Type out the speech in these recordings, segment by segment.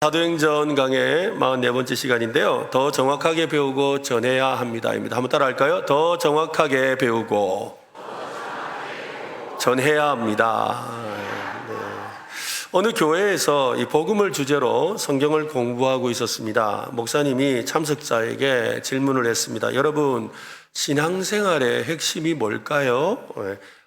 사도행전 강의 44번째 시간인데요. 더 정확하게 배우고 전해야 합니다입니다. 한번 따라 할까요? 더 정확하게 배우고 전해야 합니다. 네. 어느 교회에서 이 복음을 주제로 성경을 공부하고 있었습니다. 목사님이 참석자에게 질문을 했습니다. 여러분, 신앙생활의 핵심이 뭘까요?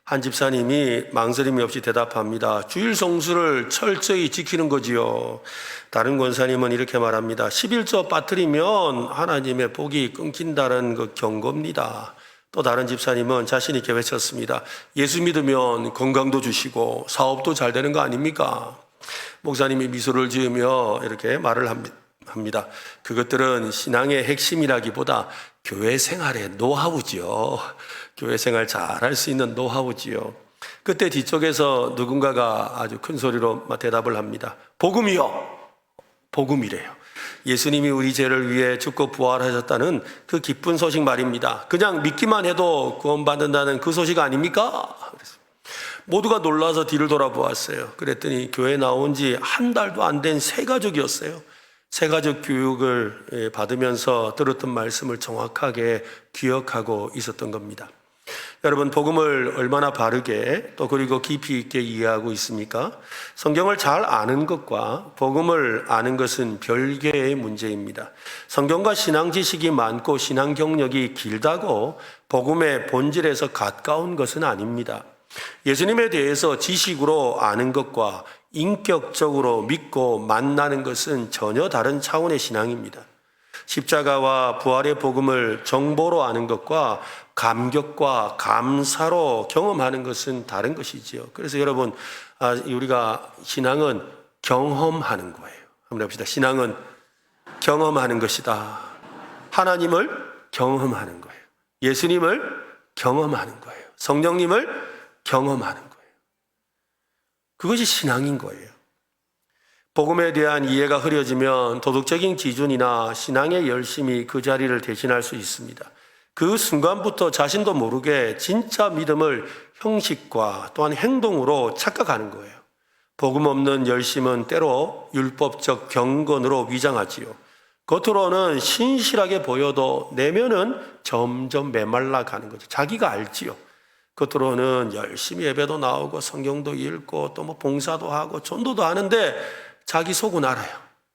한 집사님이 망설임이 없이 대답합니다. 주일 성수를 철저히 지키는 거지요. 다른 권사님은 이렇게 말합니다. 11조 빠뜨리면 하나님의 복이 끊긴다는 그 경고입니다. 또 다른 집사님은 자신 있게 외쳤습니다. 예수 믿으면 건강도 주시고 사업도 잘 되는 거 아닙니까? 목사님이 미소를 지으며 이렇게 말을 합니다. 그것들은 신앙의 핵심이라기보다 교회 생활의 노하우지요. 교회 생활 잘할 수 있는 노하우지요. 그때 뒤쪽에서 누군가가 아주 큰 소리로 대답을 합니다. 복음이요. 복음이래요. 예수님이 우리 죄를 위해 죽고 부활하셨다는 그 기쁜 소식 말입니다. 그냥 믿기만 해도 구원받는다는 그 소식 아닙니까? 모두가 놀라서 뒤를 돌아보았어요. 그랬더니 교회 나온 지 한 달도 안 된 새 가족이었어요. 새 가족 교육을 받으면서 들었던 말씀을 정확하게 기억하고 있었던 겁니다. 여러분, 복음을 얼마나 바르게 또 그리고 깊이 있게 이해하고 있습니까? 성경을 잘 아는 것과 복음을 아는 것은 별개의 문제입니다. 성경과 신앙 지식이 많고 신앙 경력이 길다고 복음의 본질에서 가까운 것은 아닙니다. 예수님에 대해서 지식으로 아는 것과 인격적으로 믿고 만나는 것은 전혀 다른 차원의 신앙입니다. 십자가와 부활의 복음을 정보로 아는 것과 감격과 감사로 경험하는 것은 다른 것이지요. 그래서 여러분, 우리가 신앙은 경험하는 거예요. 한번 해봅시다. 신앙은 경험하는 것이다. 하나님을 경험하는 거예요. 예수님을 경험하는 거예요. 성령님을 경험하는 거예요. 그것이 신앙인 거예요. 복음에 대한 이해가 흐려지면 도덕적인 기준이나 신앙의 열심이 그 자리를 대신할 수 있습니다. 그 순간부터 자신도 모르게 진짜 믿음을 형식과 또한 행동으로 착각하는 거예요. 복음 없는 열심은 때로 율법적 경건으로 위장하지요. 겉으로는 신실하게 보여도 내면은 점점 메말라 가는 거죠. 자기가 알지요. 겉으로는 열심히 예배도 나오고 성경도 읽고 또 뭐 봉사도 하고 전도도 하는데 자기 속은 알아요.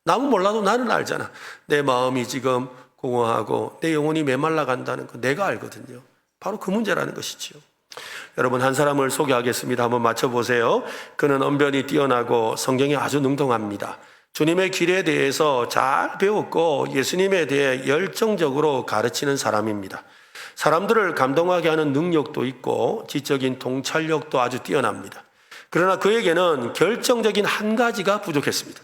남은 몰라도 나는 알잖아. 내 마음이 지금 공허하고 내 영혼이 메말라 간다는 거 내가 알거든요. 바로 그 문제라는 것이지요. 여러분, 한 사람을 소개하겠습니다. 한번 맞춰보세요. 그는 언변이 뛰어나고 성경에 아주 능통합니다. 주님의 길에 대해서 잘 배웠고 예수님에 대해 열정적으로 가르치는 사람입니다. 사람들을 감동하게 하는 능력도 있고 지적인 통찰력도 아주 뛰어납니다. 그러나 그에게는 결정적인 한 가지가 부족했습니다.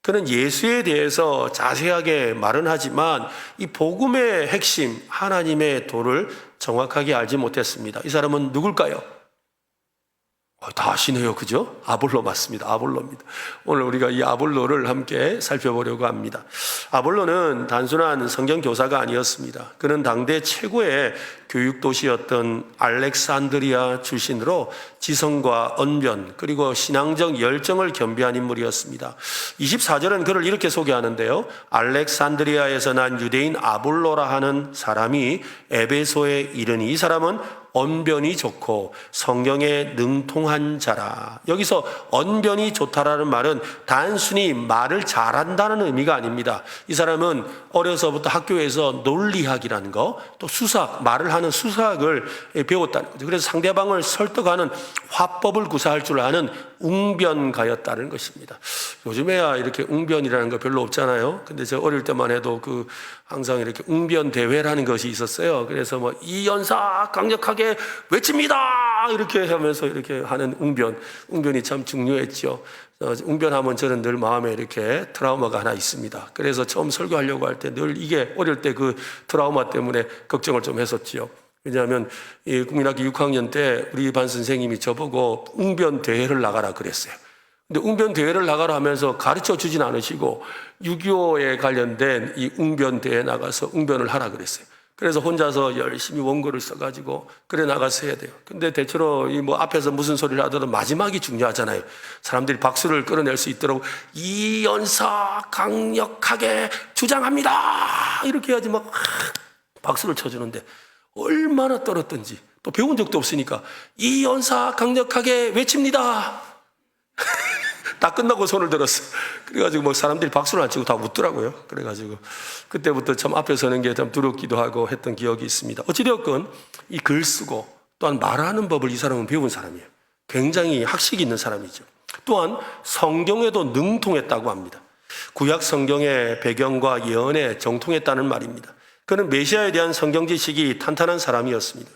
그는 예수에 대해서 자세하게 말은 하지만 이 복음의 핵심, 하나님의 도를 정확하게 알지 못했습니다. 이 사람은 누굴까요? 다 아시네요. 그죠? 아볼로 맞습니다. 아볼로입니다. 오늘 우리가 이 아볼로를 함께 살펴보려고 합니다. 아볼로는 단순한 성경 교사가 아니었습니다. 그는 당대 최고의 교육도시였던 알렉산드리아 출신으로 지성과 언변 그리고 신앙적 열정을 겸비한 인물이었습니다. 24절은 그를 이렇게 소개하는데요. 알렉산드리아에서 난 유대인 아볼로라 하는 사람이 에베소에 이르니 이 사람은 언변이 좋고 성경에 능통한 자라. 여기서 언변이 좋다라는 말은 단순히 말을 잘한다는 의미가 아닙니다. 이 사람은 어려서부터 학교에서 논리학이라는 거, 또 수사학, 말을 하는 수사학을 배웠다는 거죠. 그래서 상대방을 설득하는 화법을 구사할 줄 아는 웅변가였다는 것입니다. 요즘에야 이렇게 웅변이라는 거 별로 없잖아요. 근데 저 어릴 때만 해도 항상 이렇게 웅변 대회라는 것이 있었어요. 그래서 뭐 이연사 강력하게 외칩니다 이렇게 하면서 이렇게 하는 웅변이 참 중요했죠. 웅변하면 저는 늘 마음에 이렇게 트라우마가 하나 있습니다. 그래서 처음 설교하려고 할 때 늘 이게 어릴 때 그 트라우마 때문에 걱정을 좀 했었지요. 왜냐하면 이 국민학교 6학년 때 우리 반 선생님이 저보고 웅변 대회를 나가라 그랬어요. 근데 웅변 대회를 나가라 하면서 가르쳐 주진 않으시고 6.25에 관련된 이 웅변 대회에 나가서 웅변을 하라 그랬어요. 그래서 혼자서 열심히 원고를 써가지고 그래 나가서 해야 돼요. 근데 대체로 이 뭐 앞에서 무슨 소리를 하더라도 마지막이 중요하잖아요. 사람들이 박수를 끌어낼 수 있도록 이 연사 강력하게 주장합니다. 이렇게 해야지 막 박수를 쳐주는데 얼마나 떨었던지 또 배운 적도 없으니까 이 연사 강력하게 외칩니다. 다 끝나고 손을 들었어. 그래가지고 뭐 사람들이 박수를 안 치고 다 웃더라고요. 그래가지고 그때부터 참 앞에 서는 게 참 두렵기도 하고 했던 기억이 있습니다. 어찌되었건 이 글 쓰고 또한 말하는 법을 이 사람은 배운 사람이에요. 굉장히 학식이 있는 사람이죠. 또한 성경에도 능통했다고 합니다. 구약 성경의 배경과 예언에 정통했다는 말입니다. 그는 메시아에 대한 성경 지식이 탄탄한 사람이었습니다.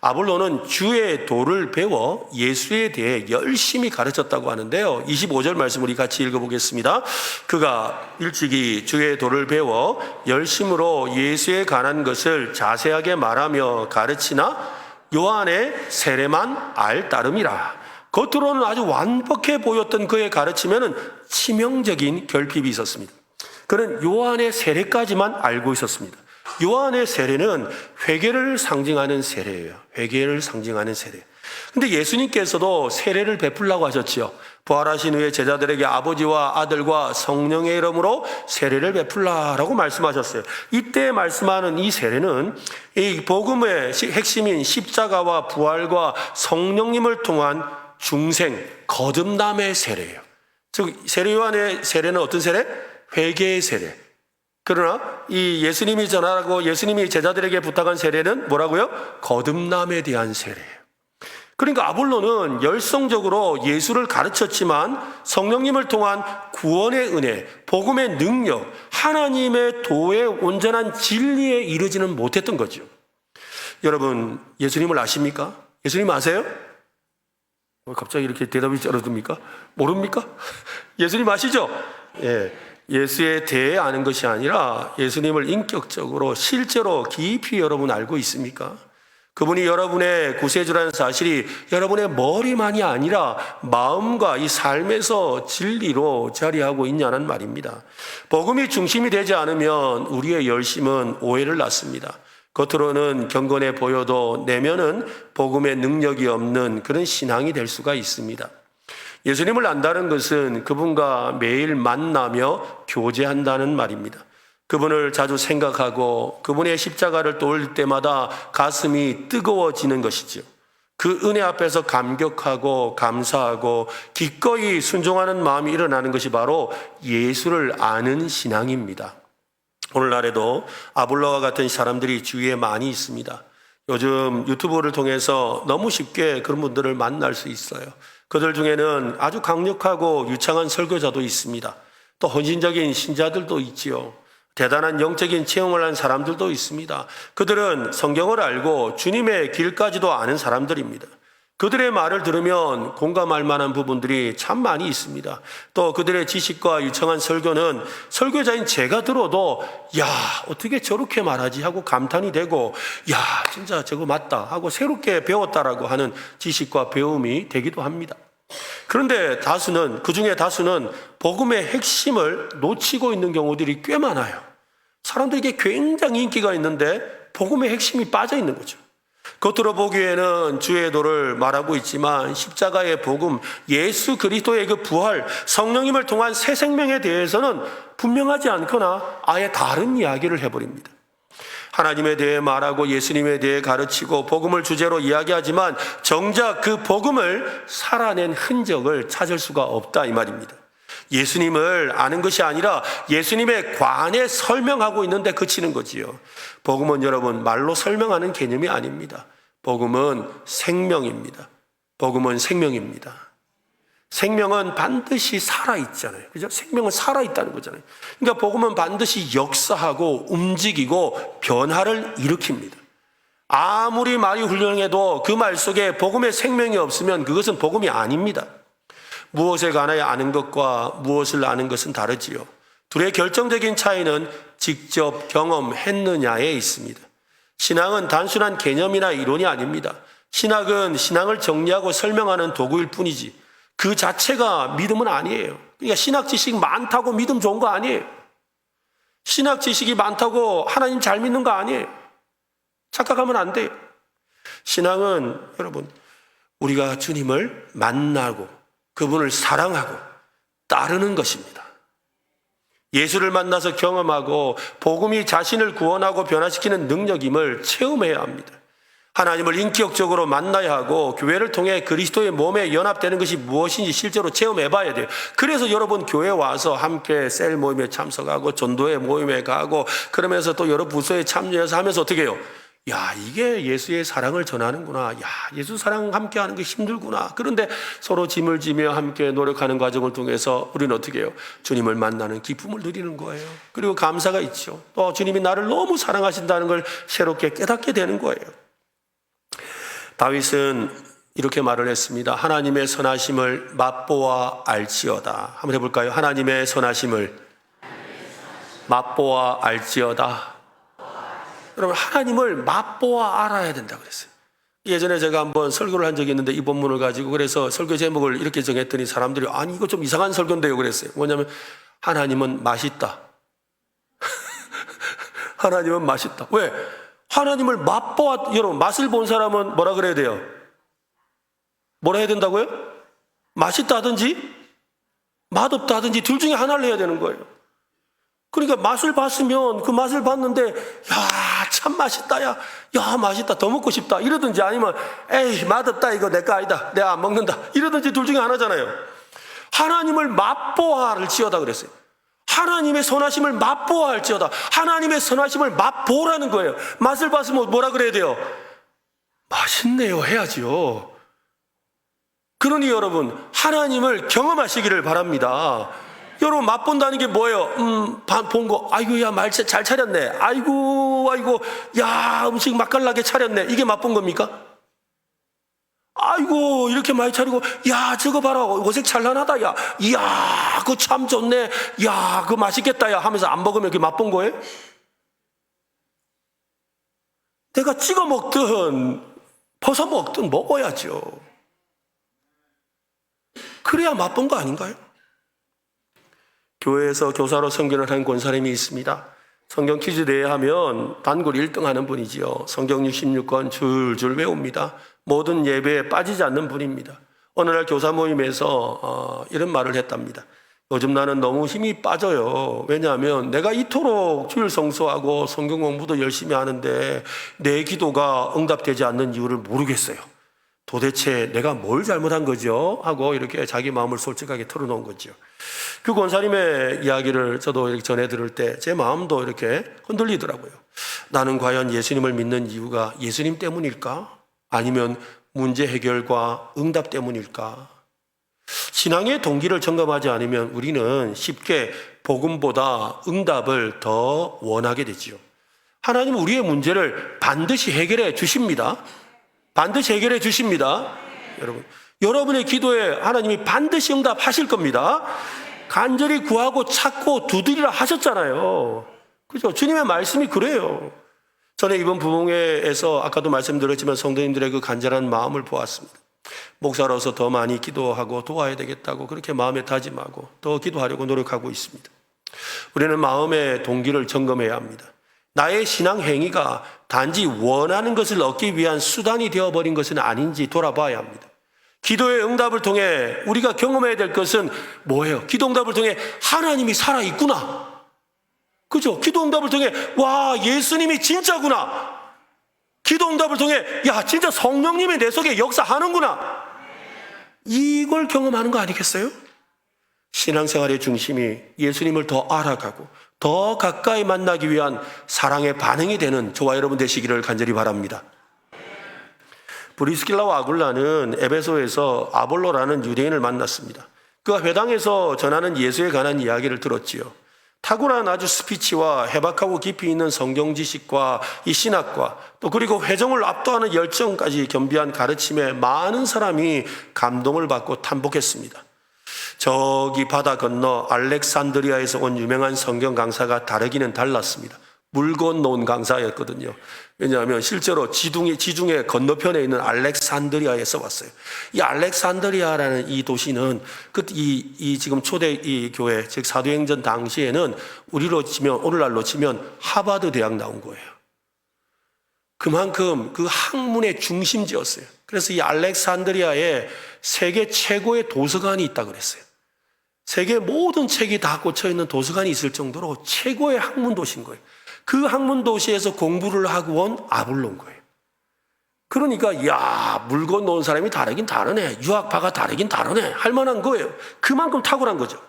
아볼로는 주의 도를 배워 예수에 대해 열심히 가르쳤다고 하는데요. 25절 말씀 우리 같이 읽어보겠습니다. 그가 일찍이 주의 도를 배워 열심으로 예수에 관한 것을 자세하게 말하며 가르치나 요한의 세례만 알 따름이라. 겉으로는 아주 완벽해 보였던 그의 가르침에는 치명적인 결핍이 있었습니다. 그는 요한의 세례까지만 알고 있었습니다. 요한의 세례는 회개를 상징하는 세례예요. 회개를 상징하는 세례. 근데 예수님께서도 세례를 베풀라고 하셨지요. 부활하신 후에 제자들에게 아버지와 아들과 성령의 이름으로 세례를 베풀라라고 말씀하셨어요. 이때 말씀하는 이 세례는 이 복음의 핵심인 십자가와 부활과 성령님을 통한 중생, 거듭남의 세례예요. 즉 세례 요한의 세례는 어떤 세례? 회개의 세례. 그러나 이 예수님이 전하라고 예수님이 제자들에게 부탁한 세례는 뭐라고요? 거듭남에 대한 세례예요. 그러니까 아볼로는 열성적으로 예수를 가르쳤지만 성령님을 통한 구원의 은혜, 복음의 능력, 하나님의 도의 온전한 진리에 이르지는 못했던 거죠. 여러분, 예수님을 아십니까? 예수님 아세요? 갑자기 이렇게 대답이 떨어집니까? 모릅니까? 예수님 아시죠? 예. 예수에 대해 아는 것이 아니라 예수님을 인격적으로 실제로 깊이 여러분 알고 있습니까? 그분이 여러분의 구세주라는 사실이 여러분의 머리만이 아니라 마음과 이 삶에서 진리로 자리하고 있냐는 말입니다. 복음이 중심이 되지 않으면 우리의 열심은 오해를 낳습니다. 겉으로는 경건해 보여도 내면은 복음의 능력이 없는 그런 신앙이 될 수가 있습니다. 예수님을 안다는 것은 그분과 매일 만나며 교제한다는 말입니다. 그분을 자주 생각하고 그분의 십자가를 떠올릴 때마다 가슴이 뜨거워지는 것이죠. 그 은혜 앞에서 감격하고 감사하고 기꺼이 순종하는 마음이 일어나는 것이 바로 예수를 아는 신앙입니다. 오늘날에도 아볼로와 같은 사람들이 주위에 많이 있습니다. 요즘 유튜브를 통해서 너무 쉽게 그런 분들을 만날 수 있어요. 그들 중에는 아주 강력하고 유창한 설교자도 있습니다. 또 헌신적인 신자들도 있지요. 대단한 영적인 체험을 한 사람들도 있습니다. 그들은 성경을 알고 주님의 길까지도 아는 사람들입니다. 그들의 말을 들으면 공감할 만한 부분들이 참 많이 있습니다. 또 그들의 지식과 유창한 설교는 설교자인 제가 들어도 야, 어떻게 저렇게 말하지 하고 감탄이 되고 야, 진짜 저거 맞다 하고 새롭게 배웠다라고 하는 지식과 배움이 되기도 합니다. 그런데 다수는, 그중에 다수는 복음의 핵심을 놓치고 있는 경우들이 꽤 많아요. 사람들에게 굉장히 인기가 있는데 복음의 핵심이 빠져 있는 거죠. 겉으로 보기에는 주의 도를 말하고 있지만 십자가의 복음, 예수 그리스도의 그 부활, 성령님을 통한 새 생명에 대해서는 분명하지 않거나 아예 다른 이야기를 해버립니다. 하나님에 대해 말하고 예수님에 대해 가르치고 복음을 주제로 이야기하지만 정작 그 복음을 살아낸 흔적을 찾을 수가 없다 이 말입니다. 예수님을 아는 것이 아니라 예수님에 관해 설명하고 있는데 그치는 거지요. 복음은 여러분 말로 설명하는 개념이 아닙니다. 복음은 생명입니다. 복음은 생명입니다. 생명은 반드시 살아있잖아요. 그죠? 생명은 살아있다는 거잖아요. 그러니까 복음은 반드시 역사하고 움직이고 변화를 일으킵니다. 아무리 말이 훌륭해도 그 말 속에 복음의 생명이 없으면 그것은 복음이 아닙니다. 무엇에 관하여 아는 것과 무엇을 아는 것은 다르지요. 둘의 결정적인 차이는 직접 경험했느냐에 있습니다. 신앙은 단순한 개념이나 이론이 아닙니다. 신학은 신앙을 정리하고 설명하는 도구일 뿐이지 그 자체가 믿음은 아니에요. 그러니까 신학 지식이 많다고 믿음 좋은 거 아니에요. 신학 지식이 많다고 하나님 잘 믿는 거 아니에요. 착각하면 안 돼요. 신앙은 여러분, 우리가 주님을 만나고 그분을 사랑하고 따르는 것입니다. 예수를 만나서 경험하고 복음이 자신을 구원하고 변화시키는 능력임을 체험해야 합니다. 하나님을 인격적으로 만나야 하고 교회를 통해 그리스도의 몸에 연합되는 것이 무엇인지 실제로 체험해 봐야 돼요. 그래서 여러분 교회 와서 함께 셀 모임에 참석하고 전도회 모임에 가고 그러면서 또 여러 부서에 참여해서 하면서 어떻게 해요? 야, 이게 예수의 사랑을 전하는구나. 야, 예수 사랑 함께 하는 게 힘들구나. 그런데 서로 짐을 지며 함께 노력하는 과정을 통해서 우리는 어떻게 해요? 주님을 만나는 기쁨을 누리는 거예요. 그리고 감사가 있죠. 또 주님이 나를 너무 사랑하신다는 걸 새롭게 깨닫게 되는 거예요. 다윗은 이렇게 말을 했습니다. 하나님의 선하심을 맛보아 알지어다. 한번 해볼까요? 하나님의 선하심을 맛보아 알지어다. 여러분, 하나님을 맛보아 알아야 된다고 그랬어요. 예전에 제가 한번 설교를 한 적이 있는데 이 본문을 가지고 그래서 설교 제목을 이렇게 정했더니 사람들이 아니 이거 좀 이상한 설교인데요 그랬어요. 뭐냐면 하나님은 맛있다. 하나님은 맛있다. 왜? 하나님을 맛보아, 여러분 맛을 본 사람은 뭐라 그래야 돼요? 뭐라 해야 된다고요? 맛있다 하든지 맛없다 하든지 둘 중에 하나를 해야 되는 거예요. 그러니까 맛을 봤으면 그 맛을 봤는데 야, 참 맛있다. 야, 맛있다. 더 먹고 싶다. 이러든지 아니면 에이, 맛없다. 이거 내 거 아니다. 내가 안 먹는다. 이러든지 둘 중에 하나잖아요. 하나님을 맛보아 할지어다 그랬어요. 하나님의 선하심을 맛보아 할지어다. 하나님의 선하심을 맛보라는 거예요. 맛을 봤으면 뭐라 그래야 돼요? 맛있네요 해야지요. 그러니 여러분, 하나님을 경험하시기를 바랍니다. 여러분, 맛본다는 게 뭐예요? 본 거, 아이고, 야, 말 잘 차렸네. 아이고, 야, 음식 맛깔나게 차렸네. 이게 맛본 겁니까? 아이고, 이렇게 많이 차리고, 야, 저거 봐라. 어색 찬란하다. 야, 이야, 그거 참 좋네. 야, 그거 맛있겠다. 야, 하면서 안 먹으면 그게 맛본 거예요? 내가 찍어 먹든, 벗어 먹든 먹어야죠. 그래야 맛본 거 아닌가요? 교회에서 교사로 선교를 한 권사님이 있습니다. 성경 퀴즈 대회하면 단골 1등 하는 분이지요. 성경 66권 줄줄 외웁니다. 모든 예배에 빠지지 않는 분입니다. 어느 날 교사 모임에서 이런 말을 했답니다. 요즘 나는 너무 힘이 빠져요. 왜냐하면 내가 이토록 주일 성수하고 성경 공부도 열심히 하는데 내 기도가 응답되지 않는 이유를 모르겠어요. 도대체 내가 뭘 잘못한 거죠? 하고 이렇게 자기 마음을 솔직하게 털어놓은 거죠. 그 권사님의 이야기를 저도 이렇게 전해 들을 때 제 마음도 이렇게 흔들리더라고요. 나는 과연 예수님을 믿는 이유가 예수님 때문일까? 아니면 문제 해결과 응답 때문일까? 신앙의 동기를 점검하지 않으면 우리는 쉽게 복음보다 응답을 더 원하게 되지요. 하나님은 우리의 문제를 반드시 해결해 주십니다. 반드시 해결해 주십니다. 여러분의 기도에 하나님이 반드시 응답하실 겁니다. 간절히 구하고 찾고 두드리라 하셨잖아요. 그죠? 주님의 말씀이 그래요. 저는 이번 부흥회에서 아까도 말씀드렸지만 성도님들의 그 간절한 마음을 보았습니다. 목사로서 더 많이 기도하고 도와야 되겠다고 그렇게 마음에 다짐하고 더 기도하려고 노력하고 있습니다. 우리는 마음의 동기를 점검해야 합니다. 나의 신앙 행위가 단지 원하는 것을 얻기 위한 수단이 되어버린 것은 아닌지 돌아봐야 합니다. 기도의 응답을 통해 우리가 경험해야 될 것은 뭐예요? 기도 응답을 통해 하나님이 살아있구나. 그죠? 기도 응답을 통해 와, 예수님이 진짜구나. 기도 응답을 통해 야, 진짜 성령님이 내 속에 역사하는구나. 이걸 경험하는 거 아니겠어요? 신앙생활의 중심이 예수님을 더 알아가고 더 가까이 만나기 위한 사랑의 반응이 되는 저와 여러분 되시기를 간절히 바랍니다. 브리스길라와 아굴라는 에베소에서 아볼로라는 유대인을 만났습니다. 그가 회당에서 전하는 예수에 관한 이야기를 들었지요. 탁월한 아주 스피치와 해박하고 깊이 있는 성경 지식과 이 신학과 또 그리고 회종을 압도하는 열정까지 겸비한 가르침에 많은 사람이 감동을 받고 탄복했습니다. 저기 바다 건너 알렉산드리아에서 온 유명한 성경 강사가 다르기는 달랐습니다. 물 건너온 강사였거든요. 왜냐하면 실제로 지중해 건너편에 있는 알렉산드리아에서 왔어요. 이 알렉산드리아라는 이 도시는 이 지금 초대 이 교회, 즉 사도행전 당시에는 오늘날로 치면 하버드 대학 나온 거예요. 그만큼 그 학문의 중심지였어요. 그래서 이 알렉산드리아에 세계 최고의 도서관이 있다고 그랬어요. 세계 모든 책이 다 꽂혀있는 도서관이 있을 정도로 최고의 학문 도시인 거예요. 그 학문 도시에서 공부를 하고 온 아볼로인 거예요. 그러니까 야, 물 건너온 사람이 다르긴 다르네, 유학파가 다르긴 다르네 할 만한 거예요. 그만큼 탁월한 거죠.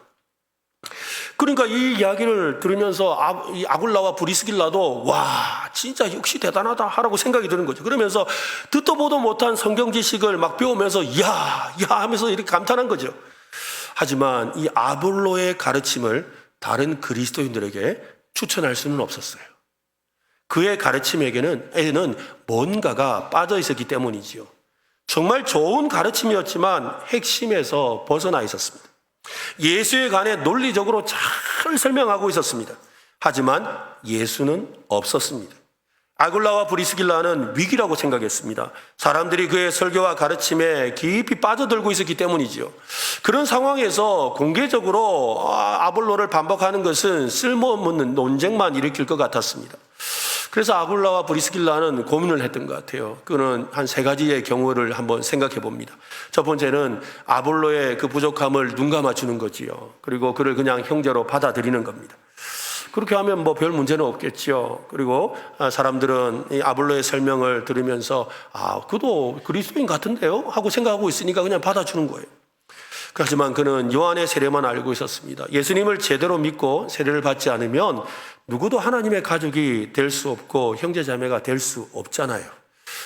그러니까 이 이야기를 들으면서 이 아굴라와 브리스길라도 와, 진짜 역시 대단하다 하라고 생각이 드는 거죠. 그러면서 듣도 보도 못한 성경 지식을 막 배우면서 야 하면서 이렇게 감탄한 거죠. 하지만 이 아볼로의 가르침을 다른 그리스도인들에게 추천할 수는 없었어요. 그의 가르침에는 뭔가가 빠져 있었기 때문이지요. 정말 좋은 가르침이었지만 핵심에서 벗어나 있었습니다. 예수에 관해 논리적으로 잘 설명하고 있었습니다. 하지만 예수는 없었습니다. 아굴라와 브리스길라는 위기라고 생각했습니다. 사람들이 그의 설교와 가르침에 깊이 빠져들고 있었기 때문이지요. 그런 상황에서 공개적으로 아볼로를 반박하는 것은 쓸모없는 논쟁만 일으킬 것 같았습니다. 그래서 아굴라와 브리스길라는 고민을 했던 것 같아요. 그는 한 3가지의 경우를 한번 생각해 봅니다. 첫 번째는 아볼로의 그 부족함을 눈감아 주는 거지요. 그리고 그를 그냥 형제로 받아들이는 겁니다. 그렇게 하면 뭐 별 문제는 없겠지요. 그리고 사람들은 이 아볼로의 설명을 들으면서 그도 그리스도인 같은데요? 하고 생각하고 있으니까 그냥 받아주는 거예요. 하지만 그는 요한의 세례만 알고 있었습니다. 예수님을 제대로 믿고 세례를 받지 않으면 누구도 하나님의 가족이 될 수 없고 형제자매가 될 수 없잖아요.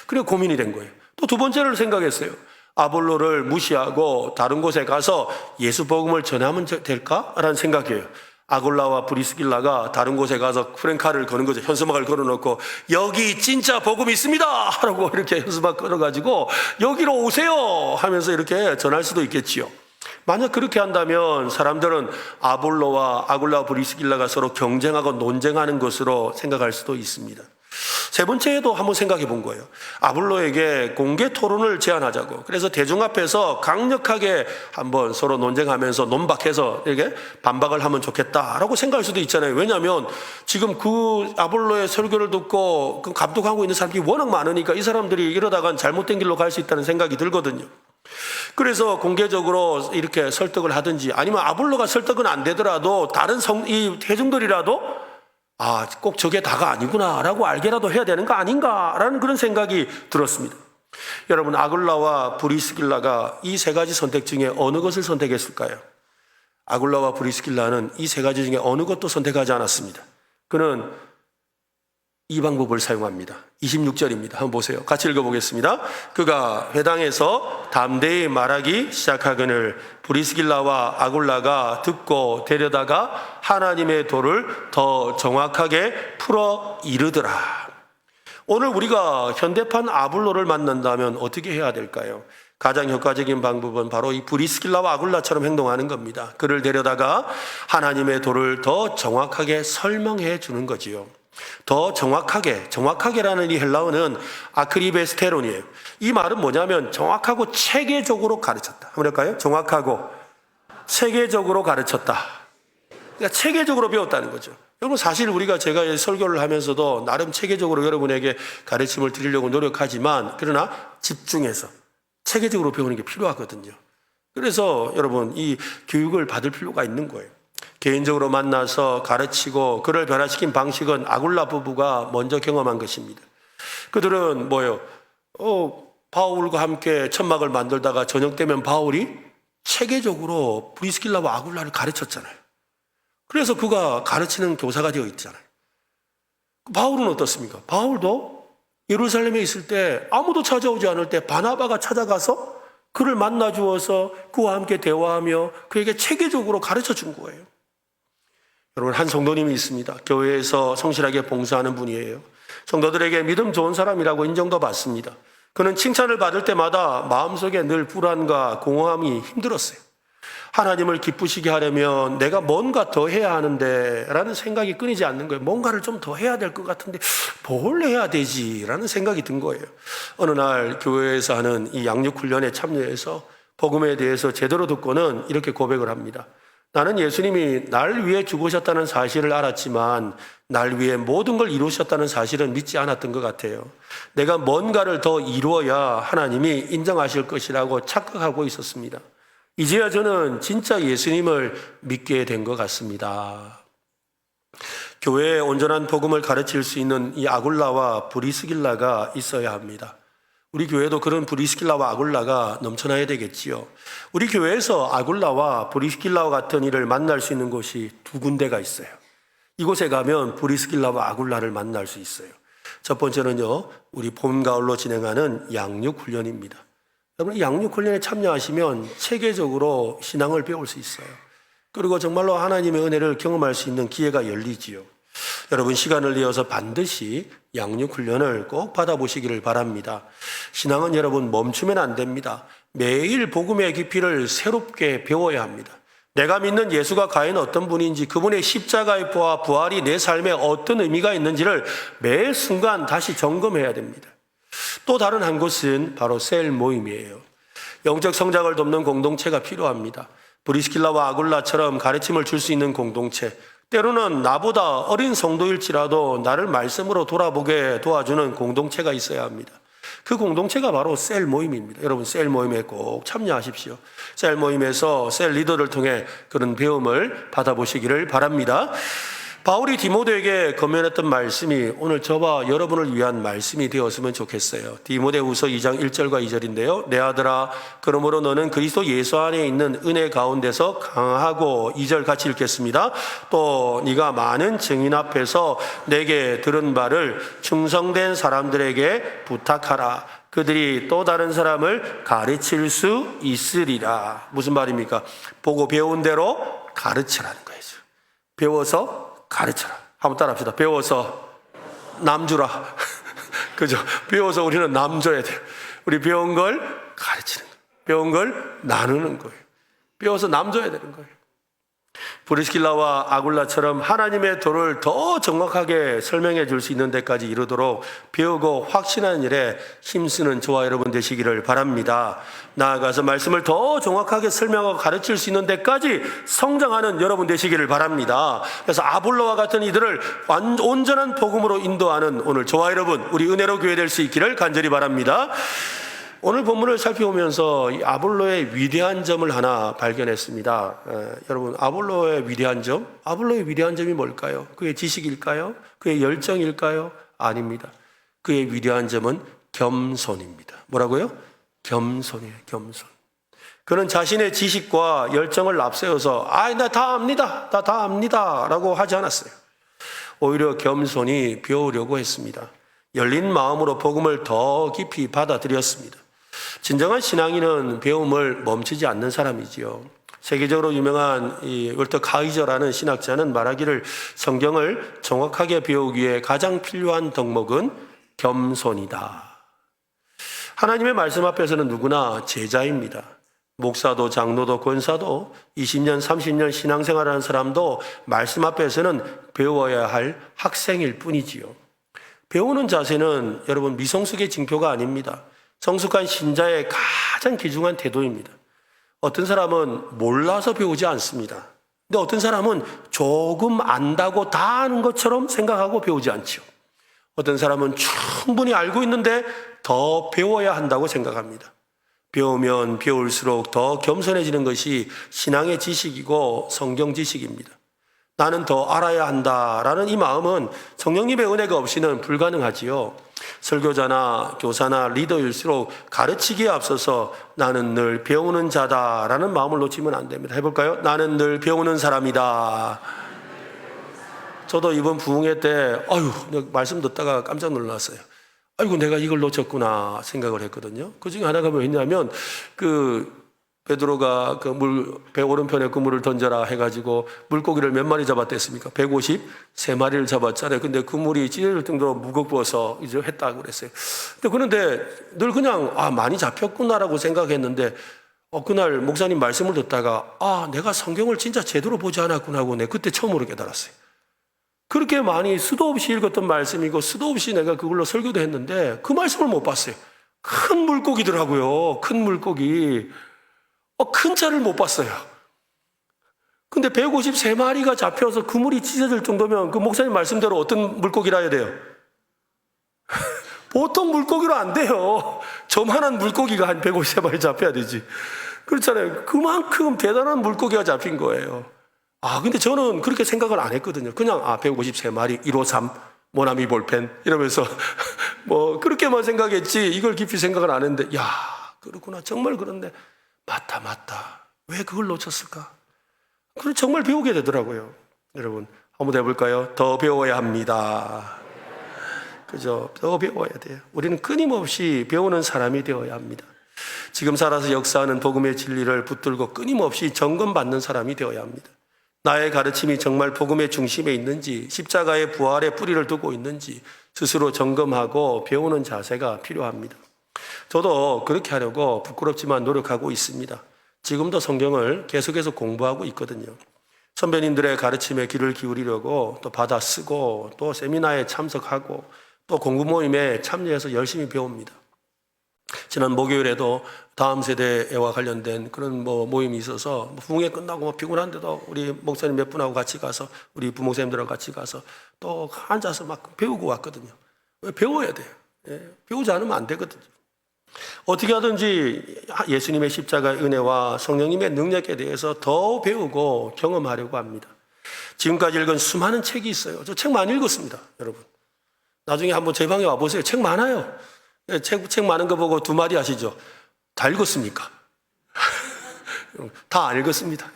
그래서 고민이 된 거예요. 또 2번째를 생각했어요. 아볼로를 무시하고 다른 곳에 가서 예수 복음을 전하면 될까? 라는 생각이에요. 아굴라와 브리스길라가 다른 곳에 가서 프랭카를 거는 거죠. 현수막을 걸어놓고 여기 진짜 복음이 있습니다 하라고 이렇게 현수막 걸어가지고 여기로 오세요 하면서 이렇게 전할 수도 있겠지요. 만약 그렇게 한다면 사람들은 아볼로와 아굴라 브리스길라가 서로 경쟁하고 논쟁하는 것으로 생각할 수도 있습니다. 3번째에도 한번 생각해 본 거예요. 아볼로에게 공개 토론을 제안하자고. 그래서 대중 앞에서 강력하게 한번 서로 논쟁하면서 논박해서 이렇게 반박을 하면 좋겠다라고 생각할 수도 있잖아요. 왜냐하면 지금 그 아볼로의 설교를 듣고 그 감독하고 있는 사람들이 워낙 많으니까 이 사람들이 이러다간 잘못된 길로 갈 수 있다는 생각이 들거든요. 그래서 공개적으로 이렇게 설득을 하든지 아니면 아볼로가 설득은 안 되더라도 다른 이 대중들이라도 꼭 저게 다가 아니구나 라고 알게라도 해야 되는 거 아닌가라는 그런 생각이 들었습니다. 여러분, 아굴라와 브리스길라가 이 3가지 선택 중에 어느 것을 선택했을까요? 아굴라와 브리스길라는 이 3가지 중에 어느 것도 선택하지 않았습니다. 그는 이 방법을 사용합니다. 26절입니다. 한번 보세요. 같이 읽어보겠습니다. 그가 회당에서 담대히 말하기 시작하거늘 브리스길라와 아굴라가 듣고 데려다가 하나님의 도를 더 정확하게 풀어 이르더라. 오늘 우리가 현대판 아볼로를 만난다면 어떻게 해야 될까요? 가장 효과적인 방법은 바로 이 브리스길라와 아굴라처럼 행동하는 겁니다. 그를 데려다가 하나님의 도를 더 정확하게 설명해 주는 거지요. 더 정확하게라는 이 헬라어는 아크리베스테론이에요. 이 말은 뭐냐면 정확하고 체계적으로 가르쳤다. 한번 할까요? 정확하고 체계적으로 가르쳤다. 그러니까 체계적으로 배웠다는 거죠. 여러분, 사실 우리가 제가 설교를 하면서도 나름 체계적으로 여러분에게 가르침을 드리려고 노력하지만 그러나 집중해서 체계적으로 배우는 게 필요하거든요. 그래서 여러분, 이 교육을 받을 필요가 있는 거예요. 개인적으로 만나서 가르치고 그를 변화시킨 방식은 아굴라 부부가 먼저 경험한 것입니다. 그들은 바울과 함께 천막을 만들다가 저녁 되면 바울이 체계적으로 브리스길라와 아굴라를 가르쳤잖아요. 그래서 그가 가르치는 교사가 되어 있잖아요. 바울은 어떻습니까? 바울도 예루살렘에 있을 때 아무도 찾아오지 않을 때 바나바가 찾아가서 그를 만나 주어서 그와 함께 대화하며 그에게 체계적으로 가르쳐 준 거예요. 여러분, 한 성도님이 있습니다. 교회에서 성실하게 봉사하는 분이에요. 성도들에게 믿음 좋은 사람이라고 인정도 받습니다. 그는 칭찬을 받을 때마다 마음속에 늘 불안과 공허함이 힘들었어요. 하나님을 기쁘시게 하려면 내가 뭔가 더 해야 하는데 라는 생각이 끊이지 않는 거예요. 뭔가를 좀 더 해야 될 것 같은데 뭘 해야 되지? 라는 생각이 든 거예요. 어느 날 교회에서 하는 이 양육훈련에 참여해서 복음에 대해서 제대로 듣고는 이렇게 고백을 합니다. 나는 예수님이 날 위해 죽으셨다는 사실을 알았지만 날 위해 모든 걸 이루셨다는 사실은 믿지 않았던 것 같아요. 내가 뭔가를 더 이루어야 하나님이 인정하실 것이라고 착각하고 있었습니다. 이제야 저는 진짜 예수님을 믿게 된 것 같습니다. 교회에 온전한 복음을 가르칠 수 있는 이 아굴라와 브리스길라가 있어야 합니다. 우리 교회도 그런 브리스길라와 아굴라가 넘쳐나야 되겠지요. 우리 교회에서 아굴라와 브리스길라와 같은 이를 만날 수 있는 곳이 두 군데가 있어요. 이곳에 가면 브리스길라와 아굴라를 만날 수 있어요. 첫 번째는요, 우리 봄, 가을로 진행하는 양육훈련입니다. 여러분, 양육훈련에 참여하시면 체계적으로 신앙을 배울 수 있어요. 그리고 정말로 하나님의 은혜를 경험할 수 있는 기회가 열리지요. 여러분, 시간을 내어서 반드시 양육훈련을 꼭 받아보시기를 바랍니다. 신앙은 여러분 멈추면 안 됩니다. 매일 복음의 깊이를 새롭게 배워야 합니다. 내가 믿는 예수가 과연 어떤 분인지, 그분의 십자가의 부활이 내 삶에 어떤 의미가 있는지를 매 순간 다시 점검해야 됩니다. 또 다른 한 곳은 바로 셀 모임이에요. 영적 성장을 돕는 공동체가 필요합니다. 브리스길라와 아굴라처럼 가르침을 줄 수 있는 공동체, 때로는 나보다 어린 성도일지라도 나를 말씀으로 돌아보게 도와주는 공동체가 있어야 합니다. 그 공동체가 바로 셀 모임입니다. 여러분, 셀 모임에 꼭 참여하십시오. 셀 모임에서 셀 리더를 통해 그런 배움을 받아보시기를 바랍니다. 바울이 디모데에게 권면했던 말씀이 오늘 저와 여러분을 위한 말씀이 되었으면 좋겠어요. 디모데후서 2장 1절과 2절인데요. 내 아들아, 그러므로 너는 그리스도 예수 안에 있는 은혜 가운데서 강하고, 2절 같이 읽겠습니다. 또 네가 많은 증인 앞에서 내게 들은 바를 충성된 사람들에게 부탁하라. 그들이 또 다른 사람을 가르칠 수 있으리라. 무슨 말입니까? 보고 배운 대로 가르치라는 거예요. 배워서 가르쳐라. 한번 따라 합시다. 배워서 남주라. 그죠? 배워서 우리는 남줘야 돼요. 우리 배운 걸 가르치는 거예요. 배운 걸 나누는 거예요. 배워서 남줘야 되는 거예요. 브리스길라와 아굴라처럼 하나님의 도를 더 정확하게 설명해 줄 수 있는 데까지 이르도록 배우고 확신하는 일에 힘쓰는 저와 여러분 되시기를 바랍니다. 나아가서 말씀을 더 정확하게 설명하고 가르칠 수 있는 데까지 성장하는 여러분 되시기를 바랍니다. 그래서 아볼로와 같은 이들을 온전한 복음으로 인도하는 오늘 저와 여러분, 우리 은혜로 교회 될 수 있기를 간절히 바랍니다. 오늘 본문을 살펴보면서 이 아볼로의 위대한 점을 하나 발견했습니다. 여러분, 아볼로의 위대한 점? 아볼로의 위대한 점이 뭘까요? 그의 지식일까요? 그의 열정일까요? 아닙니다. 그의 위대한 점은 겸손입니다. 뭐라고요? 겸손이에요. 겸손. 그는 자신의 지식과 열정을 앞세워서 나 다 압니다. 나 다 압니다. 라고 하지 않았어요. 오히려 겸손히 배우려고 했습니다. 열린 마음으로 복음을 더 깊이 받아들였습니다. 진정한 신앙인은 배움을 멈추지 않는 사람이지요. 세계적으로 유명한 이 월터 카이저라는 신학자는 말하기를 성경을 정확하게 배우기 위해 가장 필요한 덕목은 겸손이다. 하나님의 말씀 앞에서는 누구나 제자입니다. 목사도 장로도 권사도 20년 30년 신앙생활하는 사람도 말씀 앞에서는 배워야 할 학생일 뿐이지요. 배우는 자세는 여러분 미성숙의 징표가 아닙니다. 성숙한 신자의 가장 귀중한 태도입니다. 어떤 사람은 몰라서 배우지 않습니다. 근데 어떤 사람은 조금 안다고 다 아는 것처럼 생각하고 배우지 않죠. 어떤 사람은 충분히 알고 있는데 더 배워야 한다고 생각합니다. 배우면 배울수록 더 겸손해지는 것이 신앙의 지식이고 성경 지식입니다. 나는 더 알아야 한다라는 이 마음은 성령님의 은혜가 없이는 불가능하지요. 설교자나 교사나 리더일수록 가르치기에 앞서서 나는 늘 배우는 자다라는 마음을 놓치면 안 됩니다. 해볼까요? 나는 늘 배우는 사람이다. 저도 이번 부흥회 때 말씀 듣다가 깜짝 놀랐어요. 아이고, 내가 이걸 놓쳤구나 생각을 했거든요. 그 중에 하나가 뭐였냐면 베드로가 배 오른편에 그물을 던져라 해가지고 물고기를 몇 마리 잡았댔습니까? 153마리를 잡았잖아요. 근데 그물이 찢어질 정도로 무겁워서 이제 했다고 그랬어요. 그런데 늘 그냥 많이 잡혔구나라고 생각했는데 그날 목사님 말씀을 듣다가 내가 성경을 진짜 제대로 보지 않았구나 하고 그때 처음으로 깨달았어요. 그렇게 많이 수도 없이 읽었던 말씀이고 수도 없이 내가 그걸로 설교도 했는데 그 말씀을 못 봤어요. 큰 물고기더라고요. 큰 물고기. 큰 자를 못 봤어요. 근데 153마리가 잡혀서 그물이 찢어질 정도면 그 목사님 말씀대로 어떤 물고기라 해야 돼요? 보통 물고기로 안 돼요. 저만한 물고기가 한 153마리 잡혀야 되지. 그렇잖아요. 그만큼 대단한 물고기가 잡힌 거예요. 근데 저는 그렇게 생각을 안 했거든요. 그냥 153마리, 153, 모나미 볼펜 이러면서 뭐 그렇게만 생각했지 이걸 깊이 생각을 안 했는데 그렇구나. 정말 그런데 맞다. 왜 그걸 놓쳤을까? 그걸 정말 배우게 되더라고요. 여러분 한번 해볼까요? 더 배워야 합니다. 그죠? 더 배워야 돼요. 우리는 끊임없이 배우는 사람이 되어야 합니다. 지금 살아서 역사하는 복음의 진리를 붙들고 끊임없이 점검받는 사람이 되어야 합니다. 나의 가르침이 정말 복음의 중심에 있는지, 십자가의 부활에 뿌리를 두고 있는지 스스로 점검하고 배우는 자세가 필요합니다. 저도 그렇게 하려고 부끄럽지만 노력하고 있습니다. 지금도 성경을 계속해서 공부하고 있거든요. 선배님들의 가르침에 귀를 기울이려고 또 받아 쓰고 또 세미나에 참석하고 또 공부 모임에 참여해서 열심히 배웁니다. 지난 목요일에도 다음 세대와 관련된 그런 모임이 있어서 부흥회 끝나고 피곤한데도 우리 목사님 몇 분하고 같이 가서 우리 부목사님들하고 같이 가서 또 앉아서 막 배우고 왔거든요. 왜 배워야 돼요? 배우지 않으면 안 되거든요. 어떻게 하든지 예수님의 십자가의 은혜와 성령님의 능력에 대해서 더 배우고 경험하려고 합니다. 지금까지 읽은 수많은 책이 있어요. 저 책 많이 읽었습니다, 여러분. 나중에 한번 제 방에 와보세요. 책 많아요. 책 많은 거 보고 두 마디 하시죠. 다 읽었습니까? 다 안 읽었습니다.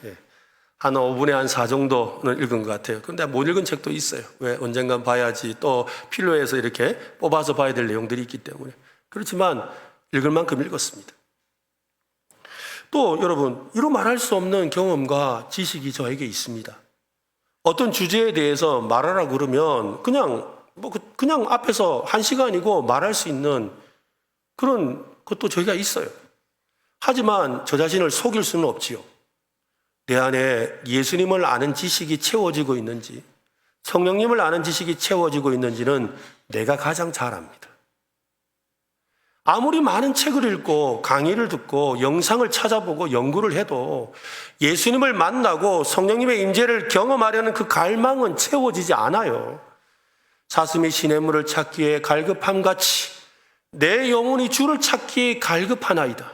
한 5분의 한 4 정도는 읽은 것 같아요. 그런데 못 읽은 책도 있어요. 왜? 언젠간 봐야지. 또 필요해서 이렇게 뽑아서 봐야 될 내용들이 있기 때문에. 그렇지만 읽을 만큼 읽었습니다. 또 여러분, 이루 말할 수 없는 경험과 지식이 저에게 있습니다. 어떤 주제에 대해서 말하라 그러면 그냥 앞에서 1시간이고 말할 수 있는 그런 것도 저희가 있어요. 하지만 저 자신을 속일 수는 없지요. 내 안에 예수님을 아는 지식이 채워지고 있는지, 성령님을 아는 지식이 채워지고 있는지는 내가 가장 잘 압니다. 아무리 많은 책을 읽고 강의를 듣고 영상을 찾아보고 연구를 해도 예수님을 만나고 성령님의 임재를 경험하려는 그 갈망은 채워지지 않아요. 사슴이 시냇물을 찾기에 갈급함같이 내 영혼이 주를 찾기에 갈급하나이다.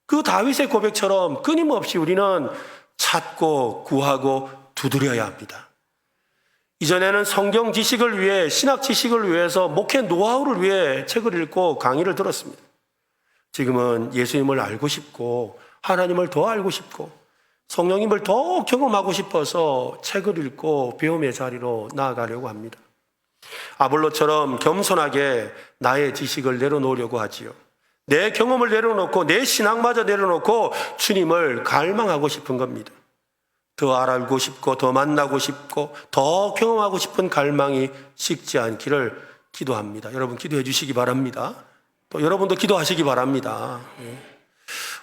그 다윗의 고백처럼 끊임없이 우리는 찾고 구하고 두드려야 합니다. 이전에는 성경 지식을 위해, 신학 지식을 위해서, 목회 노하우를 위해 책을 읽고 강의를 들었습니다. 지금은 예수님을 알고 싶고 하나님을 더 알고 싶고 성령님을 더 경험하고 싶어서 책을 읽고 배움의 자리로 나아가려고 합니다. 아볼로처럼 겸손하게 나의 지식을 내려놓으려고 하지요. 내 경험을 내려놓고 내 신앙마저 내려놓고 주님을 갈망하고 싶은 겁니다. 더 알고 싶고 더 만나고 싶고 더 경험하고 싶은 갈망이 식지 않기를 기도합니다. 여러분 기도해 주시기 바랍니다. 또 여러분도 기도하시기 바랍니다.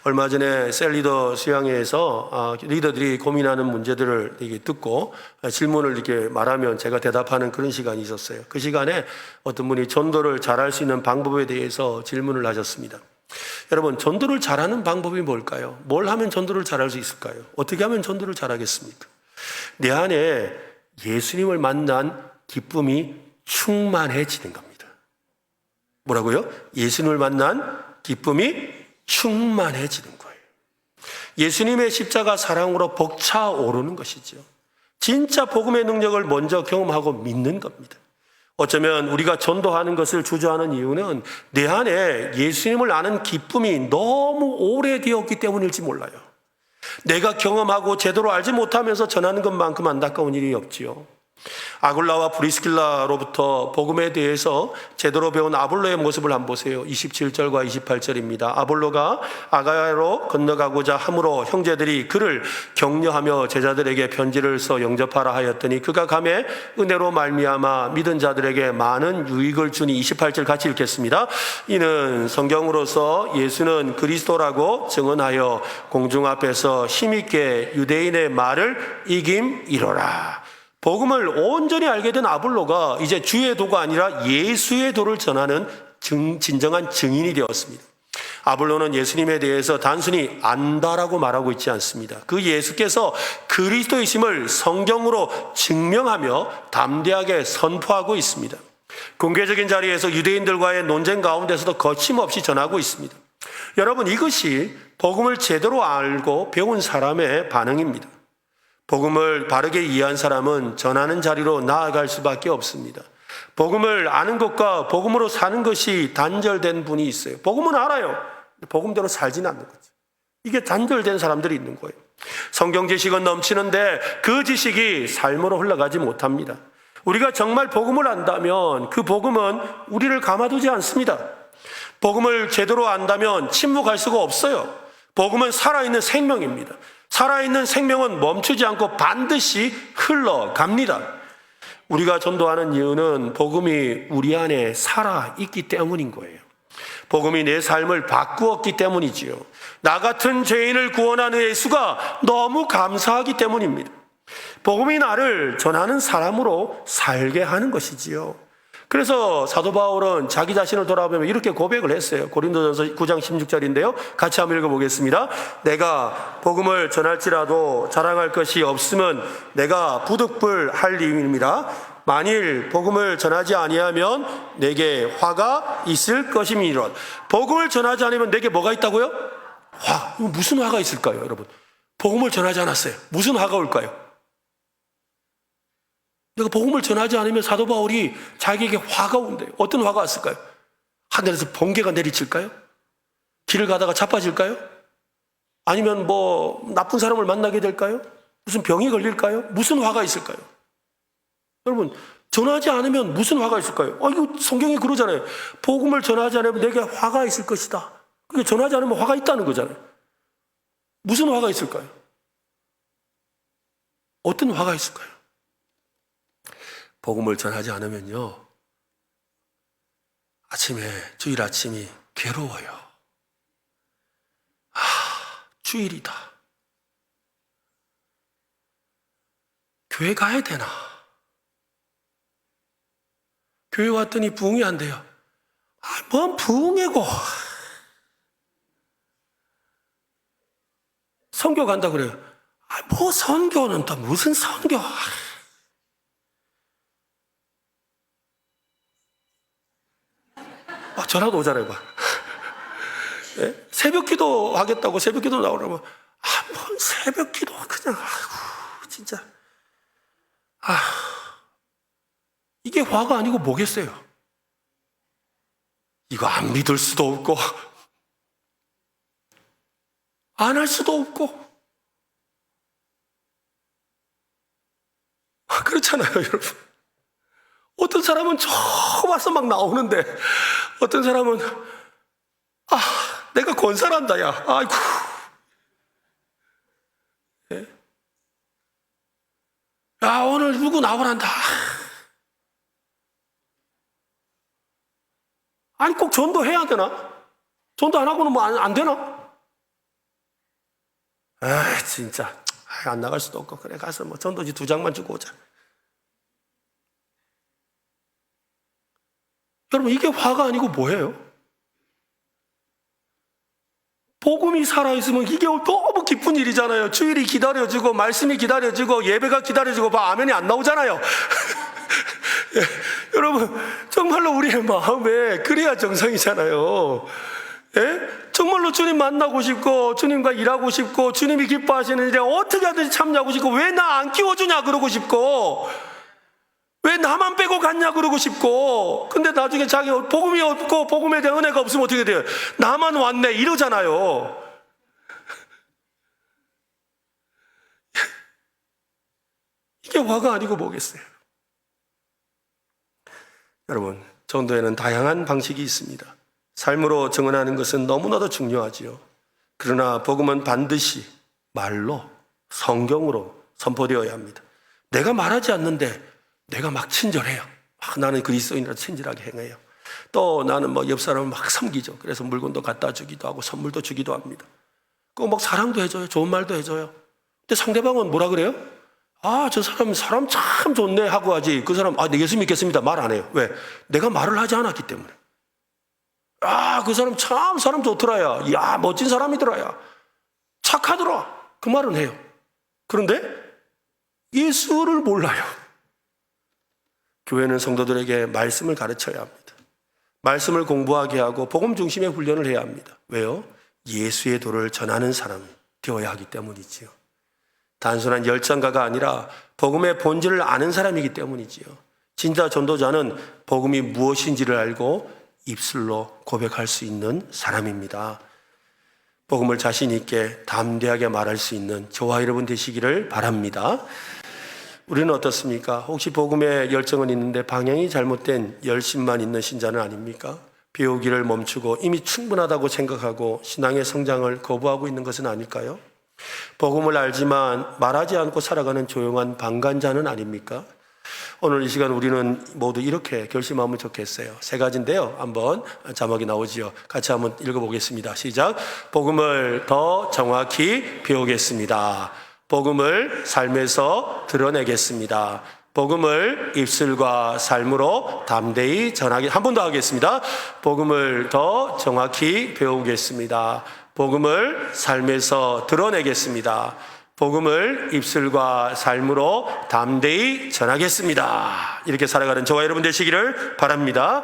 얼마 전에 셀리더 수양회에서 리더들이 고민하는 문제들을 이렇게 듣고 질문을 이렇게 말하면 제가 대답하는 그런 시간이 있었어요. 그 시간에 어떤 분이 전도를 잘할 수 있는 방법에 대해서 질문을 하셨습니다. 여러분, 전도를 잘하는 방법이 뭘까요? 뭘 하면 전도를 잘할 수 있을까요? 어떻게 하면 전도를 잘하겠습니까? 내 안에 예수님을 만난 기쁨이 충만해지는 겁니다. 뭐라고요? 예수님을 만난 기쁨이 충만해지는 거예요. 예수님의 십자가 사랑으로 벅차오르는 것이죠. 진짜 복음의 능력을 먼저 경험하고 믿는 겁니다. 어쩌면 우리가 전도하는 것을 주저하는 이유는 내 안에 예수님을 아는 기쁨이 너무 오래되었기 때문일지 몰라요. 내가 경험하고 제대로 알지 못하면서 전하는 것만큼 안타까운 일이 없지요. 아굴라와 브리스길라로부터 복음에 대해서 제대로 배운 아볼로의 모습을 한번 보세요. 27절과 28절입니다. 아볼로가 아가야로 건너가고자 함으로 형제들이 그를 격려하며 제자들에게 편지를 써 영접하라 하였더니 그가 감에 은혜로 말미암아 믿은 자들에게 많은 유익을 주니 28절 같이 읽겠습니다. 이는 성경으로서 예수는 그리스도라고 증언하여 공중 앞에서 힘있게 유대인의 말을 이김이로라. 복음을 온전히 알게 된 아볼로가 이제 주의 도가 아니라 예수의 도를 전하는 진정한 증인이 되었습니다. 아볼로는 예수님에 대해서 단순히 안다라고 말하고 있지 않습니다. 그 예수께서 그리스도이심을 성경으로 증명하며 담대하게 선포하고 있습니다. 공개적인 자리에서 유대인들과의 논쟁 가운데서도 거침없이 전하고 있습니다. 여러분, 이것이 복음을 제대로 알고 배운 사람의 반응입니다. 복음을 바르게 이해한 사람은 전하는 자리로 나아갈 수밖에 없습니다. 복음을 아는 것과 복음으로 사는 것이 단절된 분이 있어요. 복음은 알아요. 복음대로 살지는 않는 거죠. 이게 단절된 사람들이 있는 거예요. 성경 지식은 넘치는데 그 지식이 삶으로 흘러가지 못합니다. 우리가 정말 복음을 안다면 그 복음은 우리를 가만두지 않습니다. 복음을 제대로 안다면 침묵할 수가 없어요. 복음은 살아있는 생명입니다. 살아있는 생명은 멈추지 않고 반드시 흘러갑니다. 우리가 전도하는 이유는 복음이 우리 안에 살아있기 때문인 거예요. 복음이 내 삶을 바꾸었기 때문이지요. 나 같은 죄인을 구원하는 예수가 너무 감사하기 때문입니다. 복음이 나를 전하는 사람으로 살게 하는 것이지요. 그래서 사도 바울은 자기 자신을 돌아보며 이렇게 고백을 했어요. 고린도전서 9장 16절인데요. 같이 한번 읽어보겠습니다. 내가 복음을 전할지라도 자랑할 것이 없으면 내가 부득불할 일입니다. 만일 복음을 전하지 아니하면 내게 화가 있을 것임이니라. 복음을 전하지 않으면 내게 뭐가 있다고요? 화. 무슨 화가 있을까요, 여러분? 복음을 전하지 않았어요. 무슨 화가 올까요? 내가 복음을 전하지 않으면 사도 바울이 자기에게 화가 온대요. 어떤 화가 왔을까요? 하늘에서 번개가 내리칠까요? 길을 가다가 자빠질까요? 아니면 뭐 나쁜 사람을 만나게 될까요? 무슨 병이 걸릴까요? 무슨 화가 있을까요? 여러분, 전하지 않으면 무슨 화가 있을까요? 이거 성경이 그러잖아요. 복음을 전하지 않으면 내게 화가 있을 것이다. 그게 전하지 않으면 화가 있다는 거잖아요. 무슨 화가 있을까요? 어떤 화가 있을까요? 복음을 전하지 않으면요, 주일 아침이 괴로워요. 주일이다. 교회 가야 되나? 교회 왔더니 부흥이 안 돼요. 뭔 부흥이고. 선교 간다 그래요. 뭐 선교는 또 무슨 선교. 전화도 오잖아요. 네? 새벽 기도 하겠다고 새벽 기도 나오라면, 뭔 새벽 기도, 그냥, 진짜. 이게 화가 아니고 뭐겠어요? 이거 안 믿을 수도 없고, 안 할 수도 없고. 그렇잖아요, 여러분. 어떤 사람은 저 와서 막 나오는데, 어떤 사람은, 내가 권사란다, 야. 아이고. 네? 야, 오늘 누구 나오란다. 아니, 꼭 전도해야 되나? 전도 안 하고는 뭐 안 되나? 진짜. 안 나갈 수도 없고, 그래, 가서 뭐 전도지 2장만 주고 오자. 여러분, 이게 화가 아니고 뭐예요? 복음이 살아있으면 이게 너무 기쁜 일이잖아요. 주일이 기다려지고, 말씀이 기다려지고, 예배가 기다려지고, 아멘이 안 나오잖아요. 예, 여러분, 정말로 우리의 마음에 그래야 정상이잖아요. 예? 정말로 주님 만나고 싶고, 주님과 일하고 싶고, 주님이 기뻐하시는 일에 어떻게 하든지 참여하고 싶고, 왜 나 안 끼워주냐 그러고 싶고, 왜 나만 빼고 갔냐 그러고 싶고, 근데 나중에 자기 복음이 없고 복음에 대한 은혜가 없으면 어떻게 돼요? 나만 왔네 이러잖아요. 이게 화가 아니고 뭐겠어요? 여러분, 전도에는 다양한 방식이 있습니다. 삶으로 증언하는 것은 너무나도 중요하지요. 그러나 복음은 반드시 말로, 성경으로 선포되어야 합니다. 내가 말하지 않는데 내가 막 친절해요. 나는 그리스도인이라 친절하게 행해요. 또 나는 옆 사람을 막 섬기죠. 그래서 물건도 갖다 주기도 하고 선물도 주기도 합니다. 사랑도 해줘요. 좋은 말도 해줘요. 근데 상대방은 뭐라 그래요? 저 사람 참 좋네 하고 하지. 그 사람, 네, 예수 믿겠습니다. 말 안 해요. 왜? 내가 말을 하지 않았기 때문에. 아, 그 사람 참 사람 좋더라야. 야, 멋진 사람이더라야. 착하더라. 그 말은 해요. 그런데 예수를 몰라요. 교회는 성도들에게 말씀을 가르쳐야 합니다. 말씀을 공부하게 하고 복음 중심의 훈련을 해야 합니다. 왜요? 예수의 도를 전하는 사람이 되어야 하기 때문이지요. 단순한 열정가가 아니라 복음의 본질을 아는 사람이기 때문이지요. 진짜 전도자는 복음이 무엇인지를 알고 입술로 고백할 수 있는 사람입니다. 복음을 자신 있게 담대하게 말할 수 있는 저와 여러분 되시기를 바랍니다. 우리는 어떻습니까? 혹시 복음에 열정은 있는데 방향이 잘못된 열심만 있는 신자는 아닙니까? 배우기를 멈추고 이미 충분하다고 생각하고 신앙의 성장을 거부하고 있는 것은 아닐까요? 복음을 알지만 말하지 않고 살아가는 조용한 방관자는 아닙니까? 오늘 이 시간 우리는 모두 이렇게 결심하면 좋겠어요. 세 가지인데요. 한번 자막이 나오지요. 같이 한번 읽어보겠습니다. 시작. 복음을 더 정확히 배우겠습니다. 복음을 삶에서 드러내겠습니다. 복음을 입술과 삶으로 담대히 전하게. 한 번 더 하겠습니다. 복음을 더 정확히 배우겠습니다. 복음을 삶에서 드러내겠습니다. 복음을 입술과 삶으로 담대히 전하겠습니다. 이렇게 살아가는 저와 여러분 되시기를 바랍니다.